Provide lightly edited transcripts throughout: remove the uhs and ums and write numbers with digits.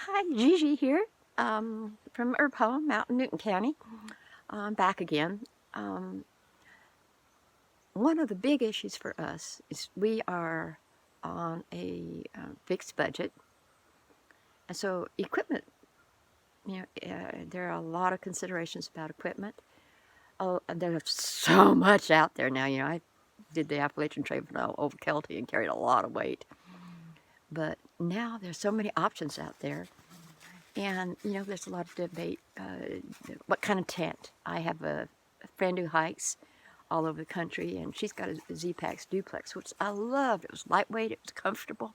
Hi, Gigi here from Herb Home out in Newton County. I'm back again. Um, One of the big issues for us is we are on a fixed budget, and so equipment. There are a lot of considerations about equipment. Oh, and there's so much out there now. I did the Appalachian Trail over Kelty and carried a lot of weight, but now there's so many options out there. And, there's a lot of debate, what kind of tent. I have a friend who hikes all over the country, and she's got a Z-Pax duplex, which I loved. It was lightweight, it was comfortable,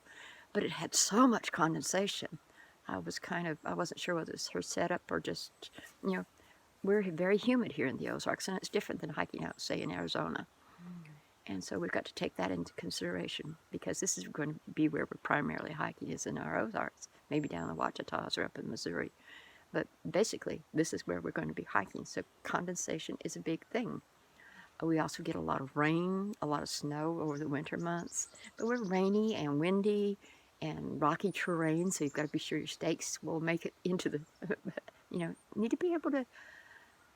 but it had so much condensation. I wasn't sure whether it was her setup or just, we're very humid here in the Ozarks, and it's different than hiking out, say, in Arizona. And so we've got to take that into consideration because this is going to be where we're primarily hiking is in our Ozarks, maybe down the Ouachitas or up in Missouri. But basically, this is where we're going to be hiking. So condensation is a big thing. We also get a lot of rain, a lot of snow over the winter months. But we're rainy and windy and rocky terrain, so you've got to be sure your stakes will make it into the, need to be able to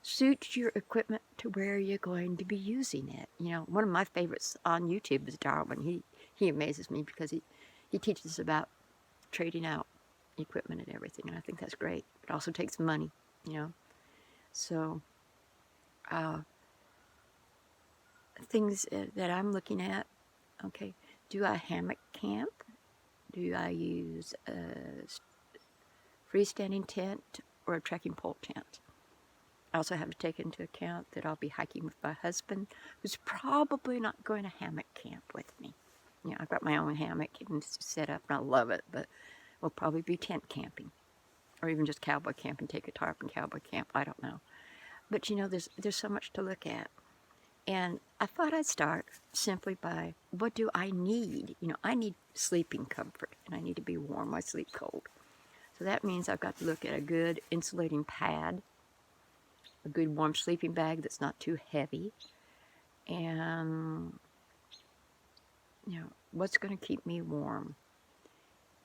suit your equipment to where you're going to be using it. One of my favorites on YouTube is Darwin. He amazes me because he teaches about trading out equipment and everything, and I think that's great. It also takes money, So, things that I'm looking at, okay, do I hammock camp? Do I use a freestanding tent or a trekking pole tent? I also have to take into account that I'll be hiking with my husband, who's probably not going to hammock camp with me. I've got my own hammock and set up, and I love it, but we'll probably be tent camping, or even just cowboy camping, take a tarp and cowboy camp. I don't know. But there's so much to look at. And I thought I'd start simply by, what do I need? I need sleeping comfort, and I need to be warm. I sleep cold. So that means I've got to look at a good insulating pad, a good warm sleeping bag that's not too heavy, and, what's going to keep me warm.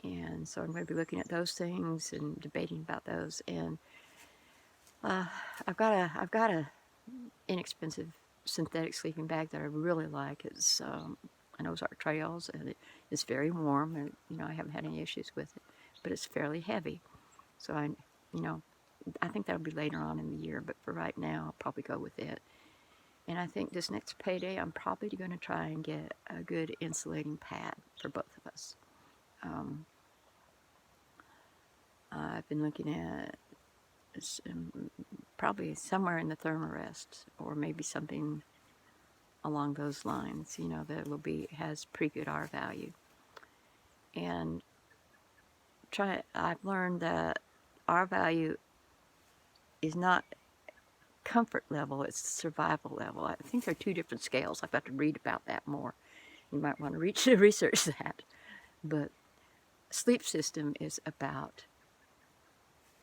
And so I'm going to be looking at those things and debating about those. And I've got a inexpensive synthetic sleeping bag that I really like. It's an Ozark Trails, and it's very warm, and I haven't had any issues with it, but it's fairly heavy. So I think that'll be later on in the year, but for right now, I'll probably go with it. And I think this next payday, I'm probably going to try and get a good insulating pad for both of us. I've been looking at probably somewhere in the Thermarest, or maybe something along those lines, that has pretty good R value. And I've learned that R value is not comfort level, it's survival level. I think there are two different scales. I've got to read about that more. You might want to research that. But sleep system is about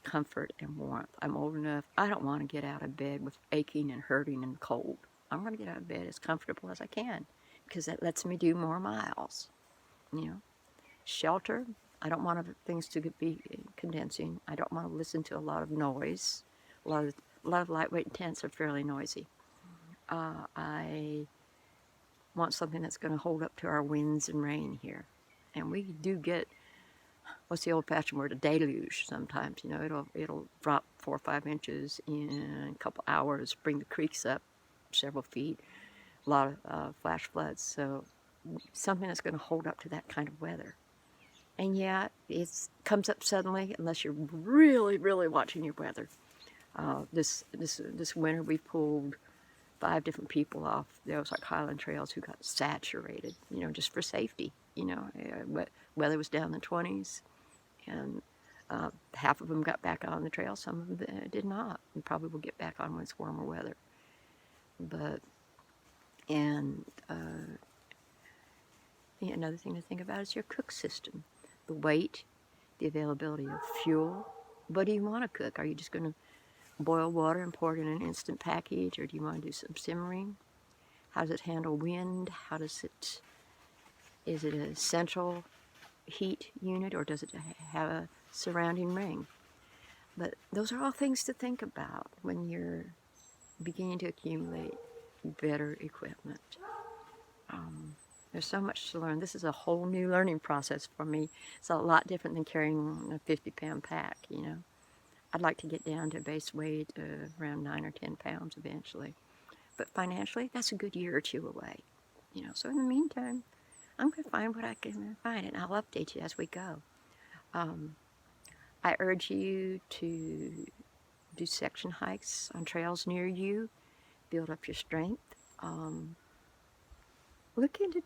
comfort and warmth. I'm old enough, I don't want to get out of bed with aching and hurting and cold. I'm going to get out of bed as comfortable as I can because that lets me do more miles. Shelter, I don't want things to be condensing. I don't want to listen to a lot of noise. A lot of lightweight tents are fairly noisy. I want something that's going to hold up to our winds and rain here. And we do get, what's the old-fashioned word, a deluge sometimes. It'll drop 4 or 5 inches in a couple hours, bring the creeks up several feet, a lot of flash floods. So something that's going to hold up to that kind of weather. And yeah, it comes up suddenly unless you're really, really watching your weather. This winter we pulled 5 different people off the Ozark Highland Trails who got saturated, just for safety. Weather was down in the 20s, and half of them got back on the trail, some of them did not, and probably will get back on when it's warmer weather. Another thing to think about is your cook system. The weight, the availability of fuel. What do you want to cook? Are you just going to boil water and pour it in an instant package, or do you want to do some simmering? How does it handle wind? Is it a central heat unit, or does it have a surrounding ring? But those are all things to think about when you're beginning to accumulate better equipment. There's so much to learn. This is a whole new learning process for me. It's a lot different than carrying a 50-pound pack, you know. I'd like to get down to base weight around 9 or 10 pounds eventually. But financially, that's a good year or two away. You know, so in the meantime, I'm going to find what I can find, and I'll update you as we go. I urge you to do section hikes on trails near you, build up your strength. Look into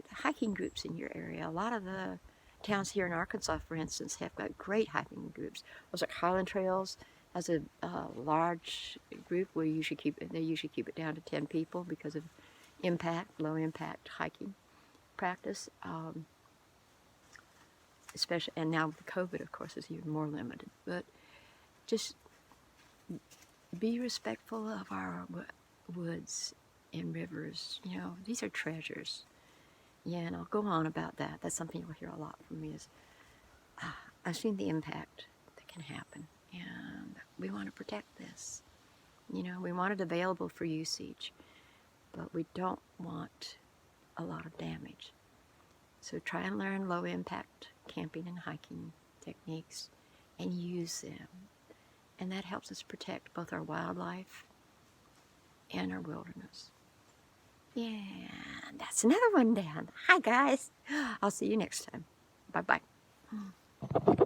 hiking groups in your area. A lot of the towns here in Arkansas, for instance, have got great hiking groups. Those like Highland Trails has a large group where they usually keep it down to 10 people because of low impact hiking practice. Especially, and now with COVID, of course, is even more limited. But just be respectful of our woods and rivers. You know, these are treasures. Yeah, and I'll go on about that. That's something you'll hear a lot from me is I've seen the impact that can happen, and we want to protect this. You know, we want it available for usage, but we don't want a lot of damage. So try and learn low impact camping and hiking techniques and use them. And that helps us protect both our wildlife and our wilderness. Yeah, that's another one down. Hi, guys. I'll see you next time. Bye-bye.